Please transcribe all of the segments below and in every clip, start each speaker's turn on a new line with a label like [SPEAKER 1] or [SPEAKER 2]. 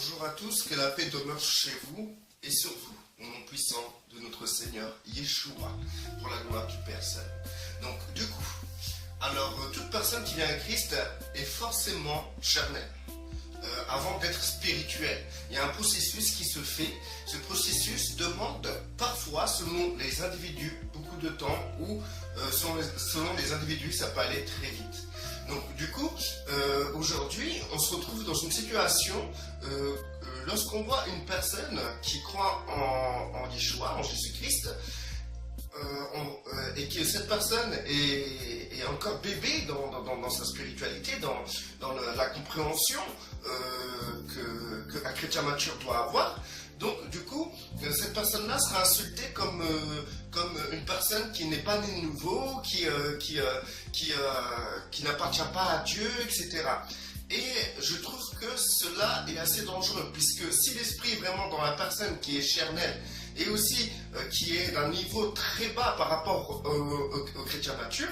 [SPEAKER 1] Bonjour à tous, que la paix demeure chez vous et sur vous, au nom puissant de notre Seigneur Yeshua, pour la gloire du Père Saint. Donc, du coup, toute personne qui vient à Christ est forcément charnelle. Avant d'être spirituel, il y a un processus qui se fait. Ce processus demande parfois, selon les individus, beaucoup de temps, ou selon les individus, ça peut aller très vite. Donc du coup, aujourd'hui, on se retrouve dans une situation, lorsqu'on voit une personne qui croit en Yeshua, en Jésus-Christ, et que cette personne est encore bébé dans sa spiritualité, dans la compréhension qu'un chrétien mature doit avoir. Donc du coup, cette personne-là sera insultée comme une personne qui n'est pas née de nouveau, qui n'appartient pas à Dieu, etc. Et je trouve que cela est assez dangereux, puisque si l'esprit est vraiment dans la personne qui est charnelle, et aussi qui est d'un niveau très bas par rapport aux chrétiens matures,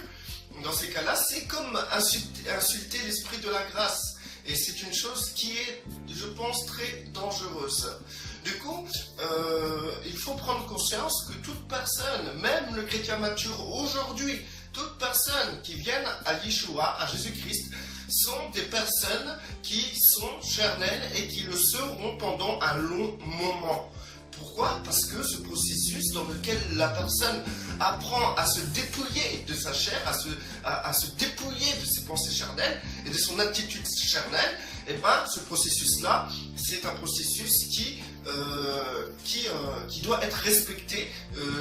[SPEAKER 1] dans ces cas-là, c'est comme insulter l'esprit de la grâce. Et c'est une chose qui est, je pense, très dangereuse. Du coup, il faut prendre conscience que toute personne, même le chrétien mature aujourd'hui, toute personne qui viennent à Yeshua, à Jésus-Christ, sont des personnes qui sont charnelles et qui le seront pendant un long moment. Pourquoi? Parce que ce processus dans lequel la personne apprend à se dépouiller de sa chair, à se dépouiller de ses pensées charnelles et de son attitude charnelle, et bien ce processus-là, c'est un processus qui doit être respecté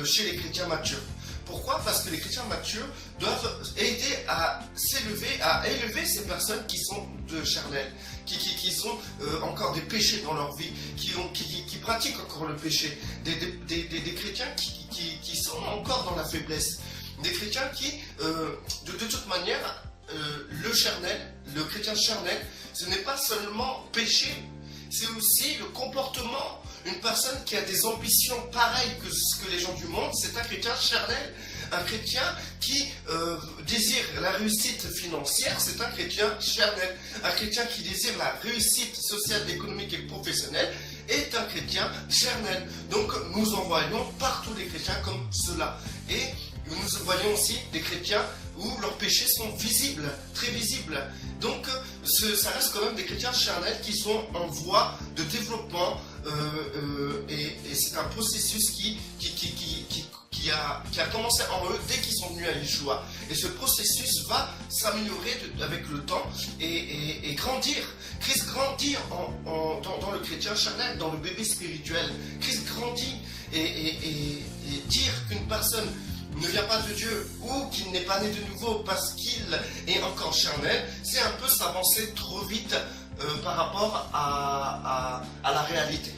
[SPEAKER 1] chez les chrétiens matures. Pourquoi? Parce que les chrétiens matures doivent aider à s'élever, à élever ces personnes qui sont de charnelles, qui ont encore des péchés dans leur vie, qui pratiquent encore le péché, des chrétiens qui sont encore dans la faiblesse, des chrétiens qui, de toute manière, le chrétien charnel, ce n'est pas seulement péché, c'est aussi le comportement. Une personne qui a des ambitions pareilles que ce que les gens du monde, c'est un chrétien charnel. Un chrétien qui désire la réussite financière, c'est un chrétien charnel. Un chrétien qui désire la réussite sociale, économique et professionnelle est un chrétien charnel. Donc nous en voyons partout des chrétiens comme cela. Et nous voyons aussi des chrétiens où leurs péchés sont visibles, très visibles. Donc ça reste quand même des chrétiens charnels qui sont en voie de développement et c'est un processus qui a commencé en eux dès qu'ils sont venus à Yeshua. Et ce processus va s'améliorer avec le temps et grandir. Christ grandit dans le chrétien charnel, dans le bébé spirituel. Christ grandit et dire qu'une personne ne vient pas de Dieu ou qu'il n'est pas né de nouveau parce qu'il est encore charnel, c'est un peu s'avancer trop vite par rapport à la réalité.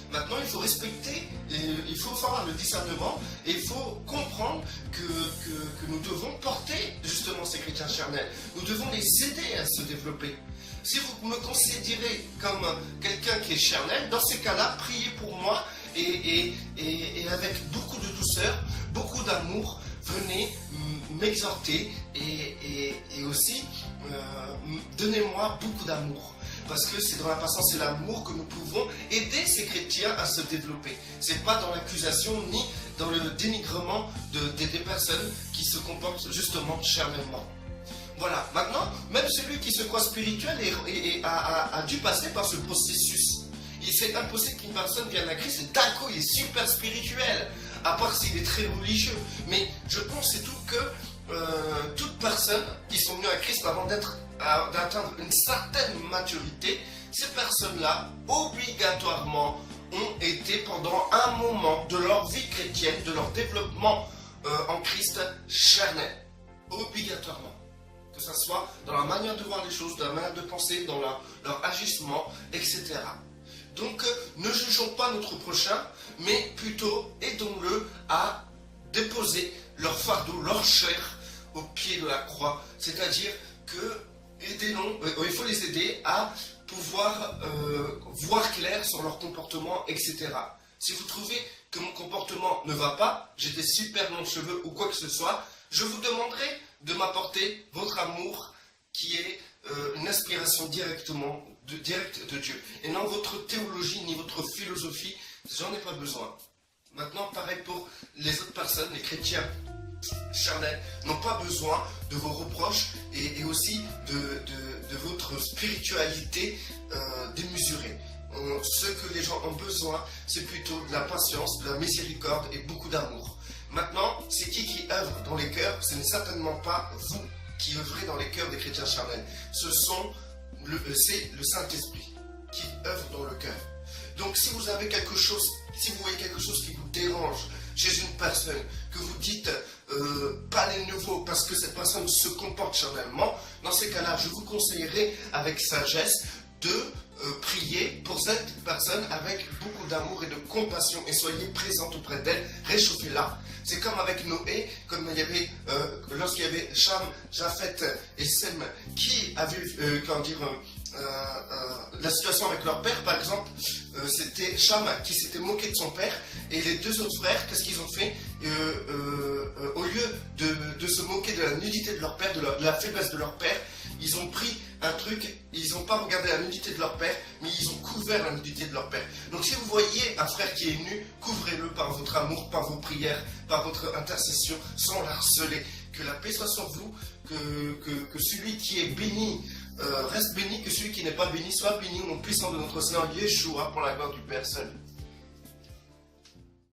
[SPEAKER 1] Maintenant, il faut respecter, il faut avoir le discernement et il faut comprendre que nous devons porter justement ces chrétiens charnels. Nous devons les aider à se développer. Si vous me considérez comme quelqu'un qui est charnel, dans ces cas-là, priez pour moi et avec beaucoup de douceur, beaucoup d'amour, venez m'exhorter et aussi donnez-moi beaucoup d'amour. Parce que c'est dans la patience et l'amour que nous pouvons aider ces chrétiens à se développer. C'est pas dans l'accusation ni dans le dénigrement des personnes qui se comportent justement charnellement. Voilà, maintenant, même celui qui se croit spirituel a dû passer par ce processus. C'est impossible qu'une personne vienne à Christ et d'un coup il est super spirituel, à part s'il est très religieux. Mais je pense c'est tout que toute personne qui sont venues à Christ avant d'atteindre une certaine maturité, ces personnes-là, obligatoirement, ont été pendant un moment de leur vie chrétienne, de leur développement en Christ charnel. Obligatoirement. Que ce soit dans la manière de voir les choses, dans la manière de penser, dans leur agissement, etc. Donc, ne jugeons pas notre prochain, mais plutôt aidons-le à déposer leur fardeau, leur chair au pied de la croix. C'est-à-dire que il faut les aider à pouvoir voir clair sur leur comportement, etc. Si vous trouvez que mon comportement ne va pas, j'ai des super longs cheveux ou quoi que ce soit, je vous demanderai de m'apporter votre amour qui est une inspiration directement direct de Dieu. Et non votre théologie ni votre philosophie, j'en ai pas besoin. Maintenant, pareil pour les autres personnes, les chrétiens charnels, n'ont pas besoin de vos reproches et aussi de votre spiritualité démesurée. Ce que les gens ont besoin, c'est plutôt de la patience, de la miséricorde et beaucoup d'amour. Maintenant, c'est qui œuvre dans les cœurs? Ce n'est certainement pas vous qui œuvrez dans les cœurs des chrétiens charnels. C'est le Saint-Esprit qui œuvre dans le cœur. Donc si vous avez quelque chose, si vous voyez quelque chose qui vous dérange chez une personne, que vous dites pas les nouveaux parce que cette personne se comporte charnellement, dans ces cas-là, je vous conseillerais avec sagesse de prier pour cette personne avec beaucoup d'amour et de compassion et soyez présente auprès d'elle, réchauffez-la. C'est comme avec Noé, comme il y avait, lorsqu'il y avait Cham, Japheth et Sem qui avaient, la situation avec leur père, par exemple, c'était Cham qui s'était moqué de son père et les deux autres frères, qu'est-ce qu'ils ont fait? Au lieu de se moquer de la nudité de leur père, de la faiblesse de leur père, ils ont pris un truc, ils n'ont pas regardé la nudité de leur père, mais ils ont couvert la nudité de leur père. Donc si vous voyez un frère qui est nu, couvrez-le par votre amour, par vos prières, par votre intercession, sans l'harceler. Que la paix soit sur vous, que celui qui est béni reste béni, que celui qui n'est pas béni soit béni au nom puissant de notre Seigneur Yeshua pour la gloire du Père seul.